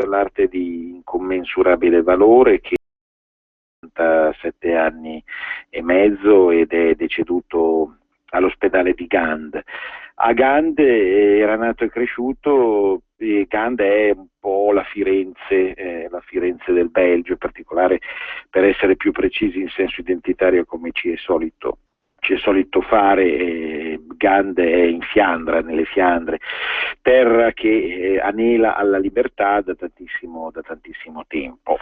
l'arte di incommensurabile valore, che ha 7 anni e mezzo ed è deceduto all'ospedale di Gand. A Gand era nato e cresciuto, e Gand è un po' la Firenze del Belgio, in particolare, per essere più precisi in senso identitario, come ci è solito fare. Gand è in Fiandra, nelle Fiandre, terra che anela alla libertà da tantissimo tempo.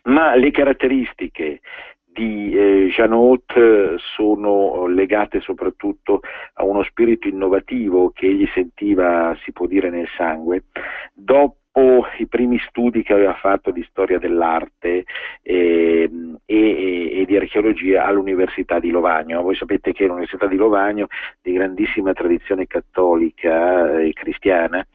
Ma le caratteristiche di Janot sono legate soprattutto a uno spirito innovativo che egli sentiva, si può dire, nel sangue. Dopo i primi studi che aveva fatto di storia dell'arte e di archeologia all'Università di Lovagno. Voi sapete che l'Università di Lovagno, di grandissima tradizione cattolica e cristiana,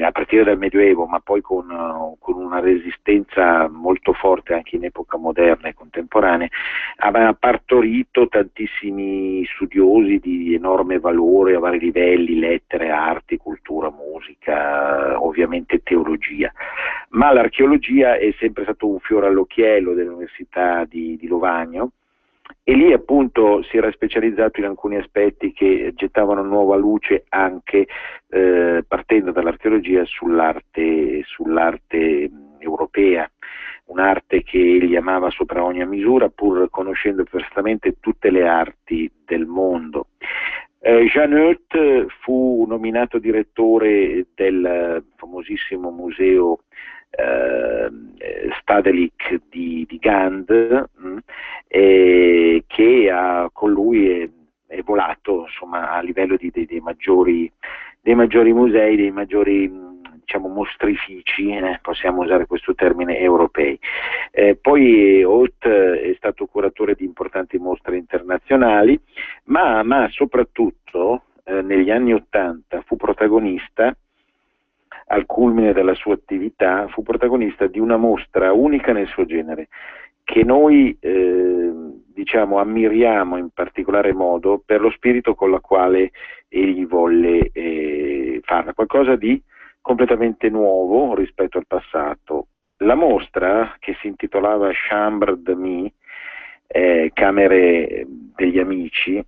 a partire dal Medioevo, ma poi con una resistenza molto forte anche in epoca moderna e contemporanea, aveva partorito tantissimi studiosi di enorme valore a vari livelli: lettere, arti, cultura, musica, ovviamente teologia. Ma l'archeologia è sempre stato un fiore all'occhiello dell'Università di Lovagno, e lì appunto si era specializzato in alcuni aspetti che gettavano nuova luce anche partendo dall'archeologia sull'arte europea, un'arte che egli amava sopra ogni misura, pur conoscendo perfettamente tutte le arti del mondo. Janot fu nominato direttore del famosissimo museo Stedelijk di Gand, che con lui è volato, insomma, a livello dei maggiori musei, dei maggiori, diciamo, mostrifici, possiamo usare questo termine, europei. Poi Haut è stato curatore di importanti mostre internazionali, ma soprattutto negli anni *80 fu protagonista, al culmine della sua attività, fu protagonista di una mostra unica nel suo genere, che noi diciamo ammiriamo in particolare modo per lo spirito con la quale egli volle farla, qualcosa di completamente nuovo rispetto al passato. La mostra, che si intitolava Chambre d'Amis, Camere degli Amici,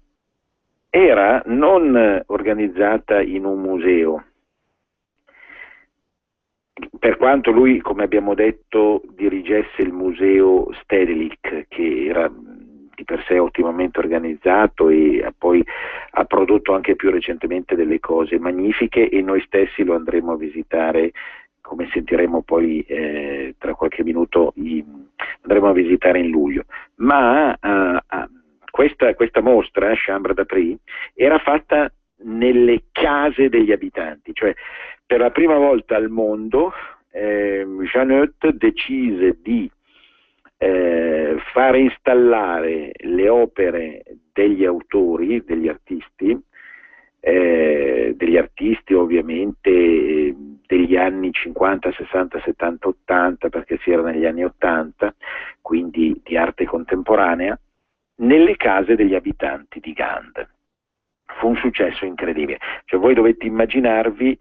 era non organizzata in un museo, per quanto lui, come abbiamo detto, dirigesse il museo Stedelijk, che era di per sé ottimamente organizzato e poi ha prodotto anche più recentemente delle cose magnifiche, e noi stessi lo andremo a visitare, come sentiremo poi tra qualche minuto, andremo a visitare in luglio. Ma questa mostra, Chambre d'Après, era fatta nelle case degli abitanti, cioè per la prima volta al mondo Janot decise di fare installare le opere degli autori, degli artisti ovviamente degli anni 50, 60, 70, 80, perché si era negli anni 80, quindi di arte contemporanea, nelle case degli abitanti di Gand. Fu un successo incredibile, cioè voi dovete immaginarvi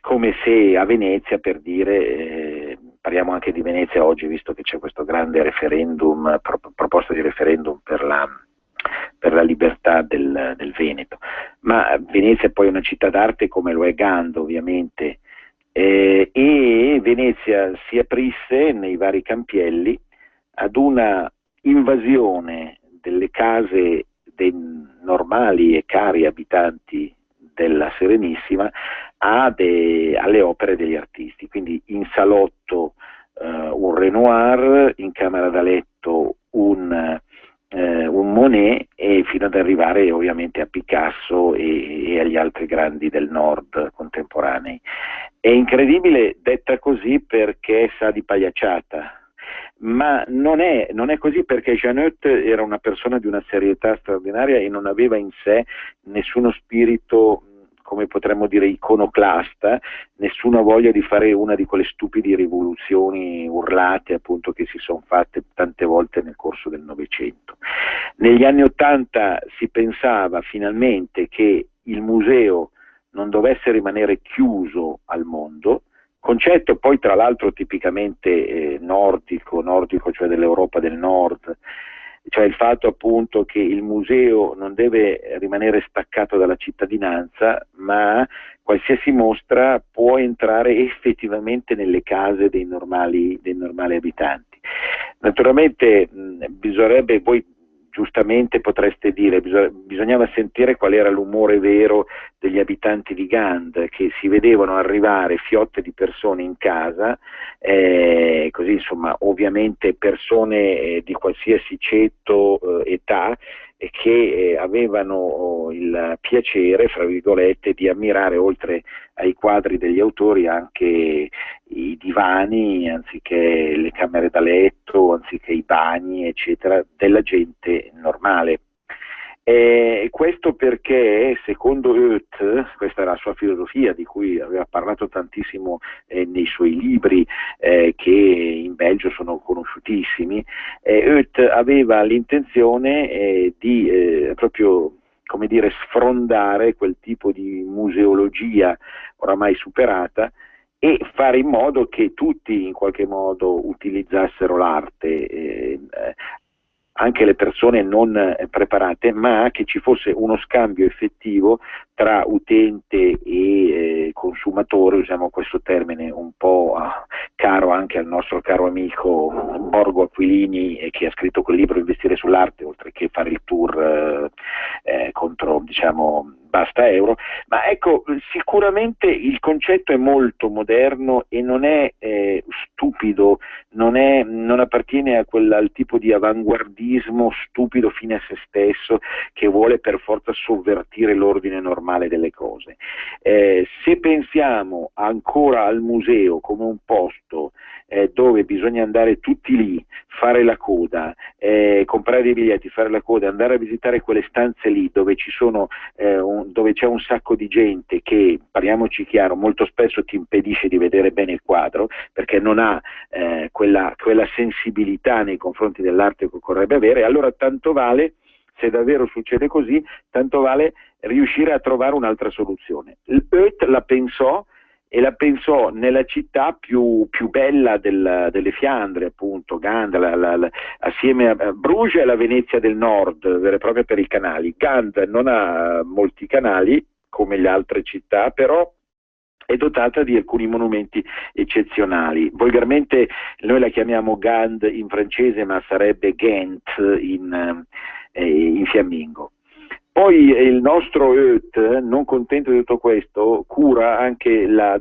come se a Venezia, per dire, parliamo anche di Venezia oggi, visto che c'è questo grande referendum, proposta di referendum per la libertà del Veneto, ma Venezia è poi una città d'arte come lo è Gand, ovviamente, e Venezia si aprisse nei vari campielli ad una invasione delle case dei normali e cari abitanti della Serenissima alle opere degli artisti. Quindi in salotto un Renoir, in camera da letto un Monet, e fino ad arrivare ovviamente a Picasso e agli altri grandi del nord contemporanei. È incredibile detta così perché sa di pagliacciata, ma non è così, perché Janot era una persona di una serietà straordinaria e non aveva in sé nessuno spirito, come potremmo dire, iconoclasta, nessuna voglia di fare una di quelle stupide rivoluzioni urlate, appunto, che si sono fatte tante volte nel corso del Novecento. Negli anni '80 si pensava finalmente che il museo non dovesse rimanere chiuso al mondo, concetto poi tra l'altro tipicamente nordico, cioè dell'Europa del Nord, cioè il fatto appunto che il museo non deve rimanere staccato dalla cittadinanza, ma qualsiasi mostra può entrare effettivamente nelle case dei normali abitanti. Naturalmente bisognerebbe, voi giustamente potreste dire, bisognava sentire qual era l'umore vero degli abitanti di Gand, che si vedevano arrivare fiotte di persone in casa, così insomma ovviamente persone di qualsiasi ceto, età, che avevano il piacere, fra virgolette, di ammirare oltre ai quadri degli autori anche i divani, anziché le camere da letto, anziché i bagni, eccetera, della gente normale. Questo perché, secondo Goethe, questa era la sua filosofia di cui aveva parlato tantissimo nei suoi libri, che in Belgio sono conosciutissimi, Goethe aveva l'intenzione di proprio, come dire, sfrondare quel tipo di museologia oramai superata e fare in modo che tutti in qualche modo utilizzassero l'arte, anche le persone non preparate, ma che ci fosse uno scambio effettivo tra utente e consumatore, usiamo questo termine un po' caro anche al nostro caro amico Borgo Aquilini, che ha scritto quel libro Investire sull'arte, oltre che fare il tour contro, diciamo, basta euro. Ma ecco, sicuramente il concetto è molto moderno e non è stupido, non appartiene al tipo di avanguardismo stupido fine a se stesso che vuole per forza sovvertire l'ordine normale delle cose. Se pensiamo ancora al museo come un posto dove bisogna andare tutti lì, fare la coda, comprare dei biglietti, fare la coda, andare a visitare quelle stanze lì dove ci sono dove c'è un sacco di gente che, parliamoci chiaro, molto spesso ti impedisce di vedere bene il quadro perché non ha quella sensibilità nei confronti dell'arte che occorrebbe avere, allora tanto vale, se davvero succede così, tanto vale riuscire a trovare un'altra soluzione. Goethe la pensò e la pensò nella città più bella delle Fiandre, appunto, Gand, assieme a Bruges e la Venezia del Nord, vera e propria per i canali. Gand non ha molti canali, come le altre città, però è dotata di alcuni monumenti eccezionali. Volgarmente noi la chiamiamo Gand in francese, ma sarebbe Ghent in fiammingo. Poi il nostro Goethe, non contento di tutto questo, cura anche la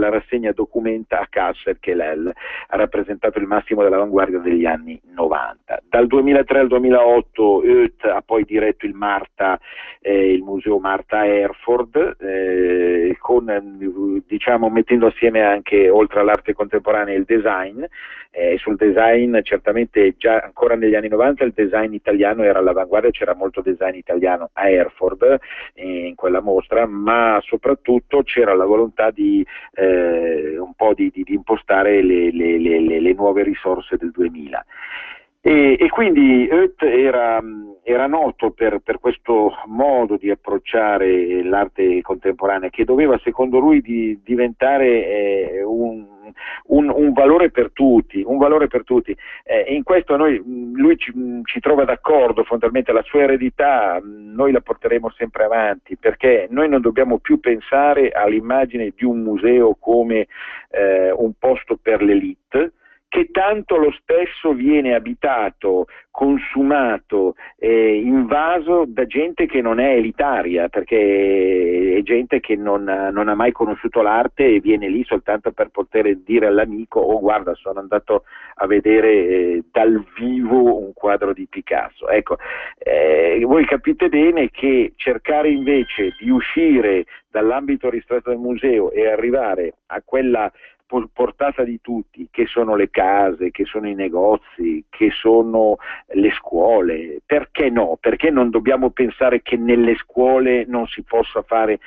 rassegna Documenta a Kassel, che ha rappresentato il massimo dell'avanguardia degli anni 90. Dal 2003 al 2008 Goethe ha poi diretto il museo Marta a Erfurt, diciamo, mettendo assieme anche, oltre all'arte contemporanea, il design. Sul design, certamente già ancora negli anni 90 il design italiano era all'avanguardia, c'era molto design italiano a Erfurt in quella mostra, ma soprattutto c'era la volontà di un po' di impostare le nuove risorse del 2000. E quindi Goethe era noto per questo modo di approcciare l'arte contemporanea, che doveva, secondo lui, diventare un valore per tutti, in questo lui ci trova d'accordo. Fondamentalmente la sua eredità noi la porteremo sempre avanti, perché noi non dobbiamo più pensare all'immagine di un museo come un posto per l'élite, che tanto lo stesso viene abitato, consumato, invaso da gente che non è elitaria, perché è gente che non ha mai conosciuto l'arte e viene lì soltanto per poter dire all'amico: oh, guarda, sono andato a vedere dal vivo un quadro di Picasso. Ecco, voi capite bene che cercare invece di uscire dall'ambito ristretto del museo e arrivare a quella portata di tutti, che sono le case, che sono i negozi, che sono le scuole. Perché no? Perché non dobbiamo pensare che nelle scuole non si possa fare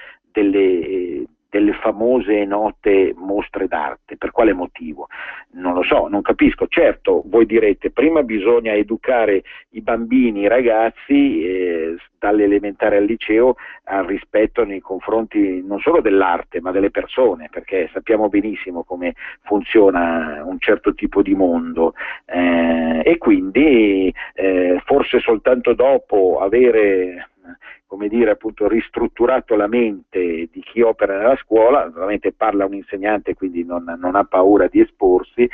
delle famose e note mostre d'arte. Per quale motivo? Non lo so, non capisco. Certo, voi direte, prima bisogna educare i bambini, i ragazzi, dall'elementare al liceo, al rispetto nei confronti non solo dell'arte, ma delle persone, perché sappiamo benissimo come funziona un certo tipo di mondo, e quindi forse soltanto dopo avere, come dire, appunto, ristrutturato la mente di chi opera nella scuola, veramente parla un insegnante, quindi non ha paura di esporsi,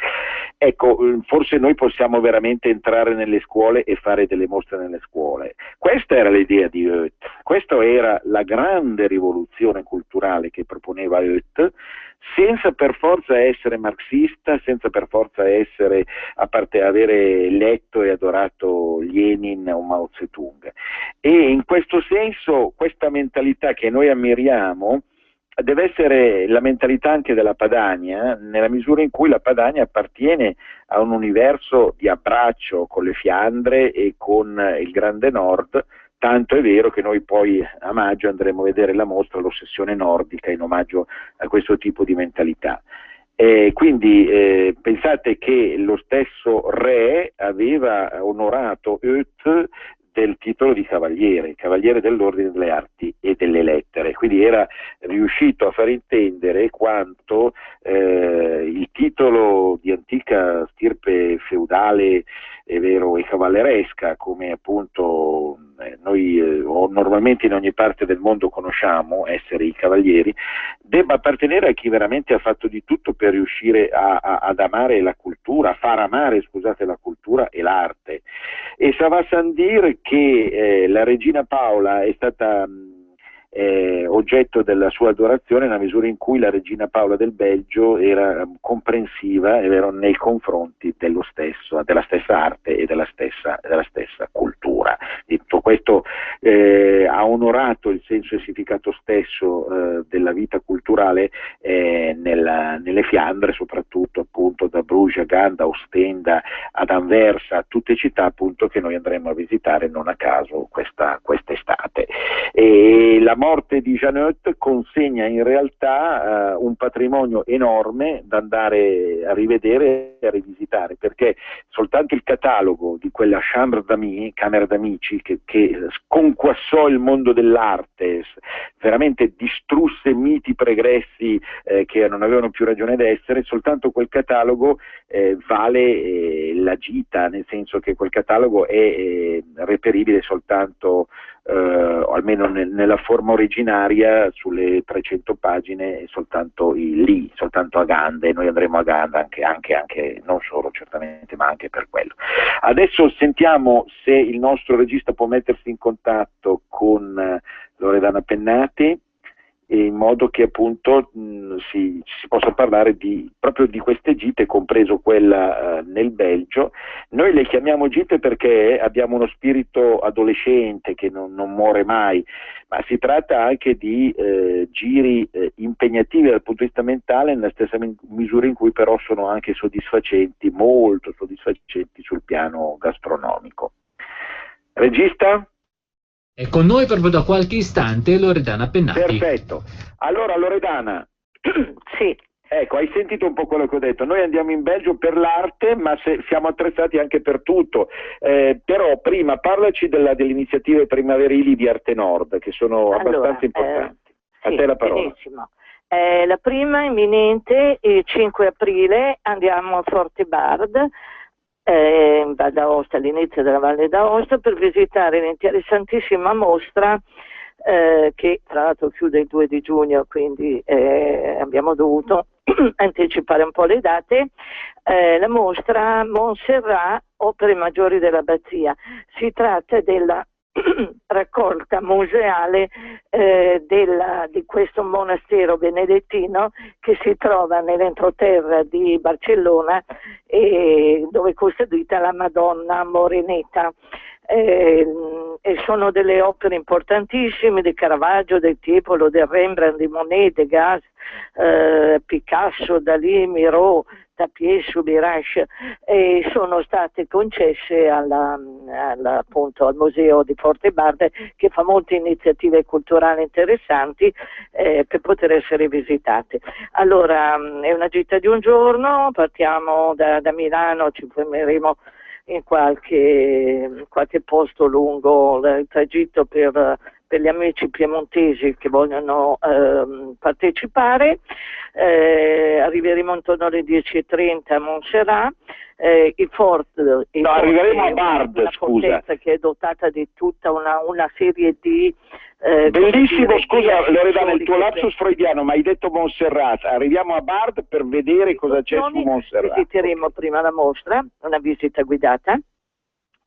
ecco, forse noi possiamo veramente entrare nelle scuole e fare delle mostre nelle scuole. Questa era l'idea di Goethe, questa era la grande rivoluzione culturale che proponeva Goethe, senza per forza essere marxista, senza per forza essere, a parte avere letto e adorato Lenin o Mao Zedong. E in questo senso questa mentalità che noi ammiriamo deve essere la mentalità anche della Padania, nella misura in cui la Padania appartiene a un universo di abbraccio con le Fiandre e con il Grande Nord. Tanto è vero che noi poi a maggio andremo a vedere la mostra L'Ossessione Nordica, in omaggio a questo tipo di mentalità. Quindi pensate che lo stesso re aveva onorato Goethe del titolo di cavaliere dell'Ordine delle Arti e delle Lettere, quindi era riuscito a far intendere quanto il titolo di antica stirpe feudale, è vero, e cavalleresca, come appunto noi o normalmente in ogni parte del mondo conosciamo essere i cavalieri, debba appartenere a chi veramente ha fatto di tutto per riuscire ad amare la cultura, a far amare, scusate, la cultura e l'arte. E ça va sans dire che la regina Paola è stata oggetto della sua adorazione nella misura in cui la regina Paola del Belgio era comprensiva, è vero, nei confronti della stessa arte e della stessa cultura. E tutto questo ha onorato il senso e significato stesso della vita culturale nelle Fiandre, soprattutto appunto da Bruges a Gand, da Ostenda ad Anversa, tutte città appunto che noi andremo a visitare non a caso quest'estate. E la morte di Jeannette consegna in realtà un patrimonio enorme da andare a rivedere e a rivisitare, perché soltanto il catalogo di quella Chambre d'Amis, Camera d'Amici, che sconquassò il mondo dell'arte, veramente distrusse miti pregressi che non avevano più ragione d'essere, soltanto quel catalogo vale la gita, nel senso che quel catalogo è reperibile soltanto almeno nella forma originaria sulle 300 pagine soltanto lì, soltanto a Gand, e noi andremo a Gand anche non solo certamente, ma anche per quello. Adesso sentiamo se il nostro regista può mettersi in contatto con Loredana Pennati, in modo che appunto si possa parlare proprio di queste gite, compreso quella nel Belgio. Noi le chiamiamo gite perché abbiamo uno spirito adolescente che non muore mai, ma si tratta anche di giri impegnativi dal punto di vista mentale, nella stessa misura in cui però sono anche soddisfacenti, molto soddisfacenti sul piano gastronomico. Regista? È con noi proprio da qualche istante Loredana Pennati. Perfetto. Allora Loredana, sì. Ecco, hai sentito un po' quello che ho detto. Noi andiamo in Belgio per l'arte, ma siamo attrezzati anche per tutto. Però prima parlaci delle iniziative primaverili di Arte Nord, che sono abbastanza importanti. A te la parola. Benissimo. La prima imminente, il 5 aprile, andiamo a Forte Bard, in Val d'Aosta, all'inizio della Valle d'Aosta, per visitare l'interessantissima mostra che tra l'altro chiude il 2 di giugno, quindi abbiamo dovuto anticipare un po' le date. La mostra Montserrat, opere maggiori dell'abbazia. Si tratta della raccolta museale di questo monastero benedettino che si trova nell'entroterra di Barcellona, dove è custodita la Madonna Moreneta. E sono delle opere importantissime di Caravaggio, del Tiepolo, del Rembrandt, di Monet, Degas, Picasso, Dalì, Miro, Tapie, Subirash, sono state concesse appunto al Museo di Forte Barde, che fa molte iniziative culturali interessanti per poter essere visitate. Allora, è una gita di un giorno, partiamo da Milano, ci fermeremo in qualche posto lungo il tragitto per gli amici piemontesi che vogliono partecipare. Arriveremo intorno alle 10:30 a Montserrat. Arriveremo a Bardes, scusa. Che è dotata di tutta una serie di... bellissimo, scusa Loredana, il tuo lapsus freudiano, ma hai detto Montserrat. Arriviamo a Bardes per vedere cosa c'è su Montserrat. Visiteremo prima la mostra, una visita guidata,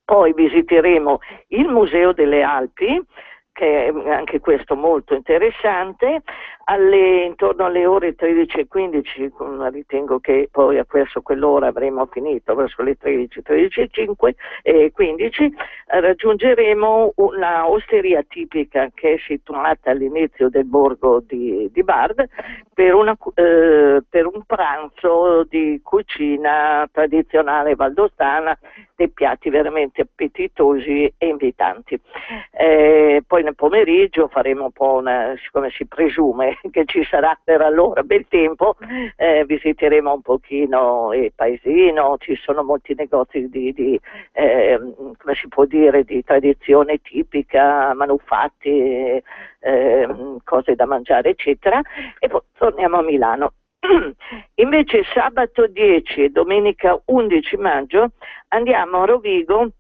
poi visiteremo il Museo delle Alpi, che è anche questo molto interessante. Intorno alle ore 13:15, ritengo che poi verso quell'ora avremo finito, verso le 13:05 e 15, raggiungeremo una osteria tipica che è situata all'inizio del borgo di Bardes per un pranzo di cucina tradizionale valdostana, dei piatti veramente appetitosi e invitanti. Poi nel pomeriggio faremo un po' siccome si presume che ci sarà per allora bel tempo, visiteremo un pochino il paesino, ci sono molti negozi come si può dire, di tradizione tipica, manufatti, cose da mangiare eccetera, e poi torniamo a Milano. Invece sabato 10 e domenica 11 maggio andiamo a Rovigo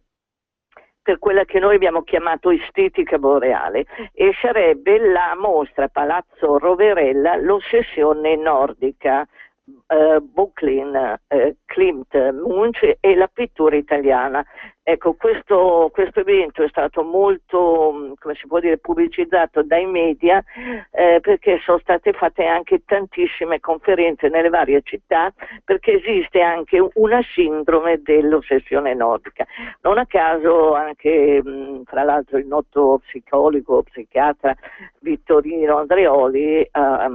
per quella che noi abbiamo chiamato estetica boreale, e sarebbe la mostra Palazzo Roverella, l'ossessione nordica, Böcklin, Klimt, Munch e la pittura italiana. Ecco, questo evento è stato molto, come si può dire, pubblicizzato dai media, perché sono state fatte anche tantissime conferenze nelle varie città, perché esiste anche una sindrome dell'ossessione nordica. Non a caso anche, tra l'altro, il noto psicologo, psichiatra Vittorino Andreoli ha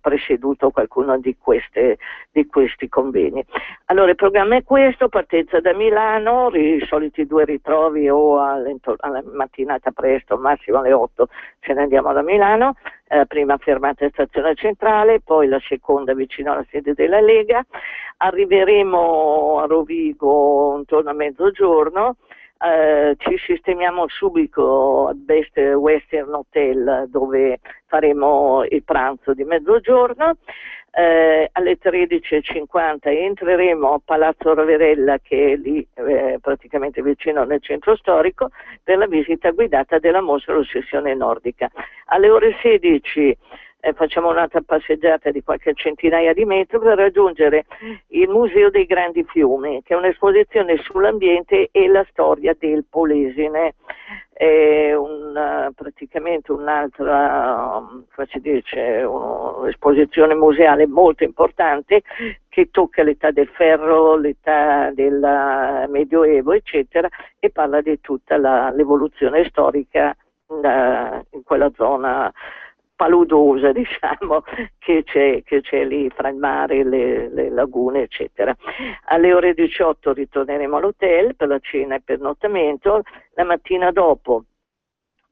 presieduto qualcuno di questi convegni. Allora, il programma è questo: partenza da Milano, i soliti 2 ritrovi o alla mattinata presto, massimo alle 8 ce ne andiamo da Milano, prima fermata stazione centrale, poi la seconda vicino alla sede della Lega. Arriveremo a Rovigo intorno a mezzogiorno, ci sistemiamo subito al Best Western Hotel, dove faremo il pranzo di mezzogiorno. Alle 13:50 entreremo a Palazzo Roverella, che è lì praticamente vicino nel centro storico, per la visita guidata della mostra L'ossessione nordica. Alle ore 16 facciamo un'altra passeggiata di qualche centinaia di metri per raggiungere il Museo dei Grandi Fiumi, che è un'esposizione sull'ambiente e la storia del Polesine. È praticamente un'altra, come si dice, un'esposizione museale molto importante, che tocca l'età del ferro, l'età del Medioevo, eccetera, e parla di tutta l'evoluzione storica in quella zona paludosa, diciamo, che c'è lì fra il mare, le lagune, eccetera. Alle ore 18 ritorneremo all'hotel per la cena e per pernottamento. La mattina dopo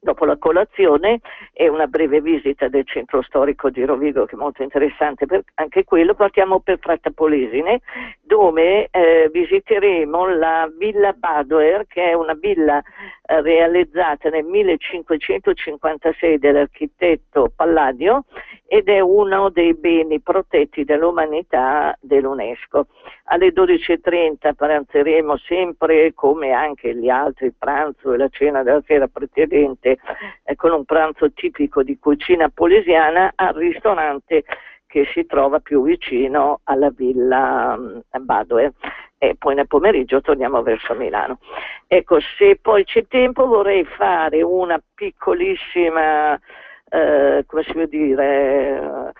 la colazione e una breve visita del centro storico di Rovigo, che è molto interessante, anche quello. Partiamo per Fratta Polesine, dove visiteremo la Villa Badoer, che è una villa realizzata nel 1556 dall'architetto Palladio, ed è uno dei beni protetti dell'umanità dell'UNESCO. Alle 12:30 pranzeremo, sempre come anche gli altri, il pranzo e la cena della sera precedente, con un pranzo tipico di cucina polesiana al ristorante che si trova più vicino alla Villa Badoer, e poi nel pomeriggio torniamo verso Milano. Ecco, se poi c'è tempo vorrei fare una piccolissima, come si può dire,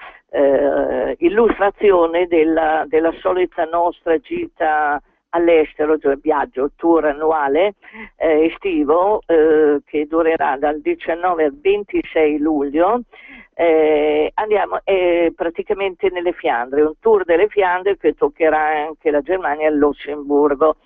illustrazione della solita nostra gita all'estero, cioè viaggio, tour annuale estivo, che durerà dal 19 al 26 luglio Andiamo praticamente nelle Fiandre, un tour delle Fiandre che toccherà anche la Germania e il Lussemburgo.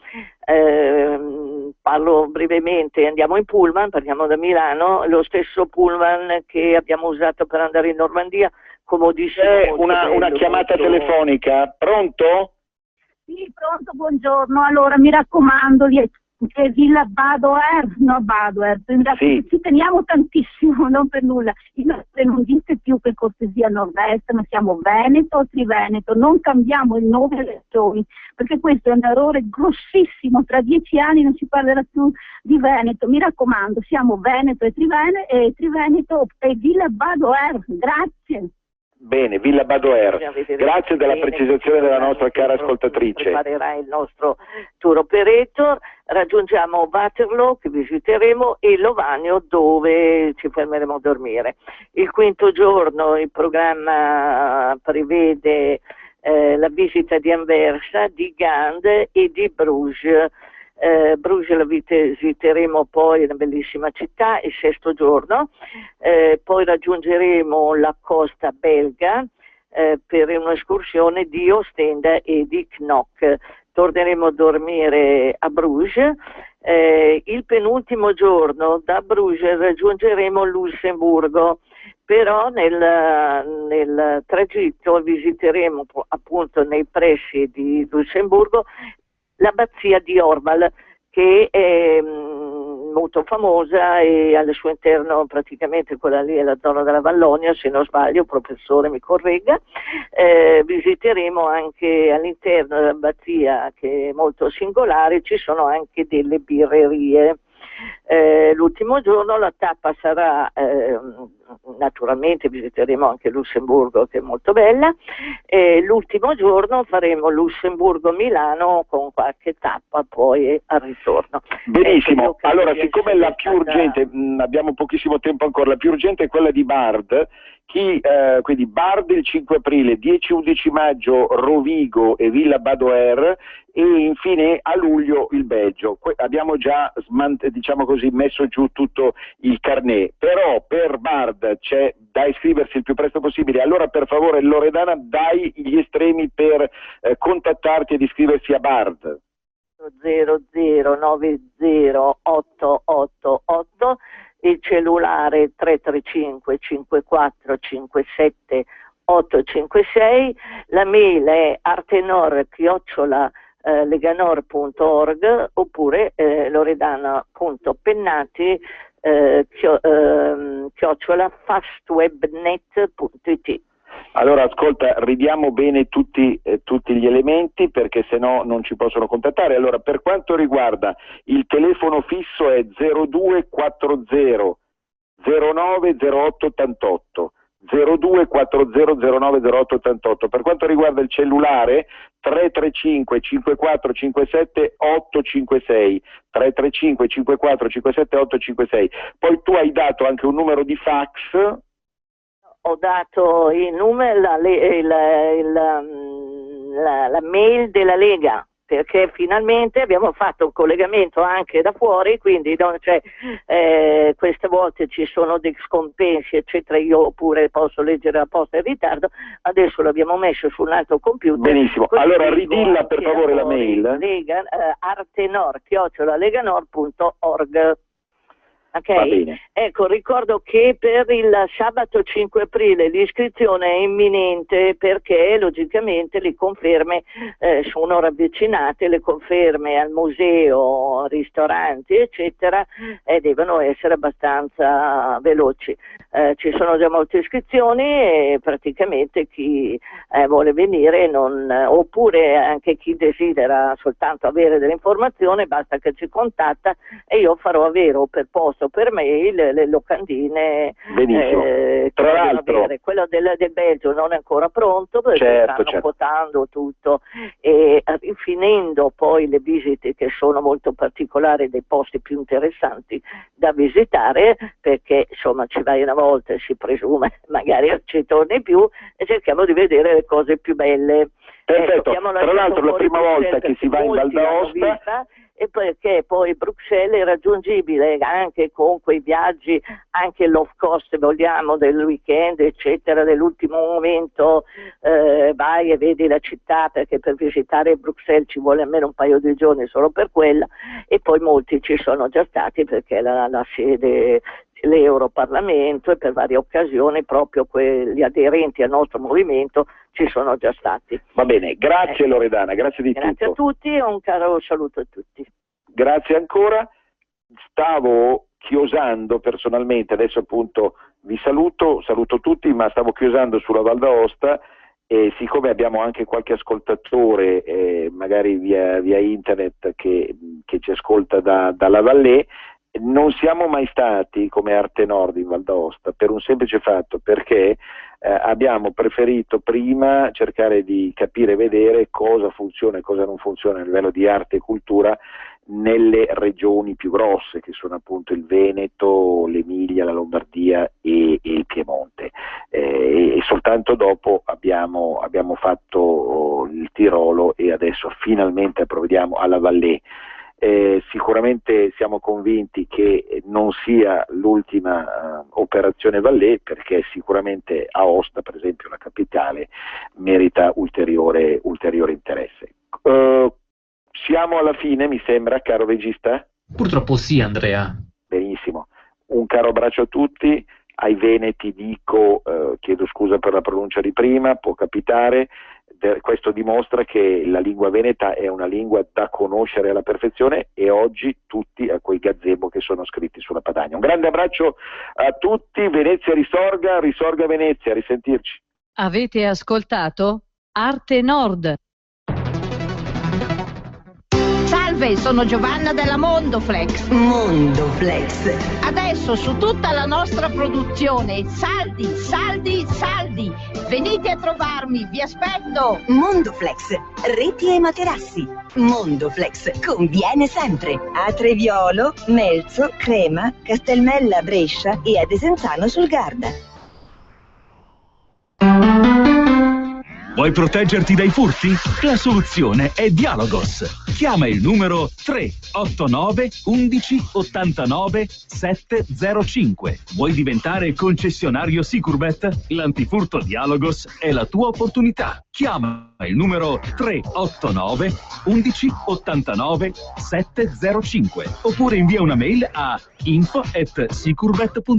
Parlo brevemente, andiamo in pullman, partiamo da Milano, lo stesso pullman che abbiamo usato per andare in Normandia, comodissimo. C'è una chiamata telefonica, pronto? Sì, pronto, buongiorno. Allora, mi raccomando, che Villa Badoer, no Badoer, sì. Ci teniamo tantissimo, non per nulla. Non dite più per cortesia Nord-Est, ma siamo Veneto o Triveneto, non cambiamo il nome delle regioni, perché questo è un errore grossissimo, tra 10 anni non si parlerà più di Veneto. Mi raccomando, siamo Veneto e Triveneto e Villa Badoer, grazie. Bene, Villa Badoer, grazie della precisazione della nostra cara ascoltatrice. Preparerà il nostro tour operator, raggiungiamo Waterloo che visiteremo e Lovanio dove ci fermeremo a dormire. Il quinto giorno il programma prevede la visita di Anversa, di Gand e di Bruges. Bruges la visiteremo poi, è una bellissima città, il sesto giorno, poi raggiungeremo la costa belga per un'escursione di Ostende e di Knock. Torneremo a dormire a Bruges. Il penultimo giorno da Bruges raggiungeremo Lussemburgo, però nel tragitto visiteremo appunto nei pressi di Lussemburgo l'abbazia di Orval, che è molto famosa e al suo interno praticamente quella lì è la zona della Vallonia, se non sbaglio, il professore mi corregga. Visiteremo anche all'interno dell'abbazia, che è molto singolare, ci sono anche delle birrerie. L'ultimo giorno la tappa sarà, naturalmente visiteremo anche Lussemburgo che è molto bella, l'ultimo giorno faremo Lussemburgo-Milano con qualche tappa poi al ritorno. Benissimo, allora siccome la più urgente, abbiamo pochissimo tempo ancora, la più urgente è quella di Bard, quindi Bard il 5 aprile, 10-11 maggio Rovigo e Villa Badoer e infine a luglio il Belgio. Abbiamo già diciamo così messo giù tutto il carnet, però per Bard c'è da iscriversi il più presto possibile. Allora per favore Loredana dai gli estremi per contattarti ed iscriversi a Bard. 0090888, il cellulare 335 54 57 856, la mail è artenor@leganor.org oppure loredana.pennati @fastwebnet.it. Allora ascolta, ridiamo bene tutti gli elementi perché se no non ci possono contattare. Allora per quanto riguarda il telefono fisso è 0240 09 0888, 0240 09 0888. Per quanto riguarda il cellulare 335 54 57 856, 335 54 57 856. Poi tu hai dato anche un numero di fax. Ho dato il numero, la mail della Lega, perché finalmente abbiamo fatto un collegamento anche da fuori, quindi queste volte ci sono dei scompensi eccetera, io pure posso leggere la posta in ritardo, adesso l'abbiamo messo su un altro computer. Benissimo, allora ridilla per favore la mail. artenor@leganor.org. Ok, ecco, ricordo che per il sabato 5 aprile l'iscrizione è imminente perché logicamente le conferme sono ravvicinate, le conferme al museo, ristoranti eccetera devono essere abbastanza veloci. Ci sono già molte iscrizioni e praticamente chi vuole venire oppure anche chi desidera soltanto avere delle informazioni basta che ci contatta e io farò avere o per posto per mail le locandine. Benissimo. Tra l'altro quello del Belgio non è ancora pronto perché stanno quotando tutto e finendo poi le visite che sono molto particolari, dei posti più interessanti da visitare, perché insomma ci vai una volta e si presume magari ci torni più e cerchiamo di vedere le cose più belle. Perfetto, tra l'altro la prima volta che si va in Val d'Aosta, e perché poi Bruxelles è raggiungibile anche con quei viaggi, anche low cost se vogliamo, del weekend eccetera, dell'ultimo momento vai e vedi la città, perché per visitare Bruxelles ci vuole almeno un paio di giorni solo per quella, e poi molti ci sono già stati perché la sede l'Europarlamento, e per varie occasioni proprio gli aderenti al nostro movimento ci sono già stati. Va bene, grazie Loredana, grazie di tutto. Grazie a tutti e un caro saluto a tutti. Grazie ancora. Stavo chiosando personalmente, adesso appunto vi saluto tutti, ma stavo chiosando sulla Val d'Aosta, e siccome abbiamo anche qualche ascoltatore magari via internet che ci ascolta dalla Vallée, non siamo mai stati come Arte Nord in Val d'Aosta per un semplice fatto, perché abbiamo preferito prima cercare di capire e vedere cosa funziona e cosa non funziona a livello di arte e cultura nelle regioni più grosse, che sono appunto il Veneto, l'Emilia, la Lombardia e il Piemonte, e soltanto dopo abbiamo fatto il Tirolo, e adesso finalmente provvediamo alla Vallée. Sicuramente siamo convinti che non sia l'ultima operazione Vallée, perché sicuramente Aosta, per esempio la capitale, merita ulteriore interesse. Siamo alla fine, mi sembra, caro regista? Purtroppo sì, Andrea. Benissimo, un caro abbraccio a tutti. Ai veneti dico, chiedo scusa per la pronuncia di prima, può capitare. Questo dimostra che la lingua veneta è una lingua da conoscere alla perfezione, e oggi tutti a quei gazebo che sono scritti sulla Padania. Un grande abbraccio a tutti, Venezia risorga, risorga Venezia, a risentirci. Avete ascoltato Arte Nord. Salve, sono Giovanna della Mondoflex. Mondoflex. Adesso su tutta la nostra produzione, saldi, saldi, saldi. Venite a trovarmi, vi aspetto. Mondoflex, reti e materassi. Mondoflex conviene sempre. A Treviolo, Melzo, Crema, Castelmella, Brescia e a Desenzano sul Garda. Vuoi proteggerti dai furti? La soluzione è Dialogos. Chiama il numero 389 11 89 705. Vuoi diventare concessionario Sicurbet? L'antifurto Dialogos è la tua opportunità. Chiama il numero 389 11 89 705 oppure invia una mail a info@sicurbet.com.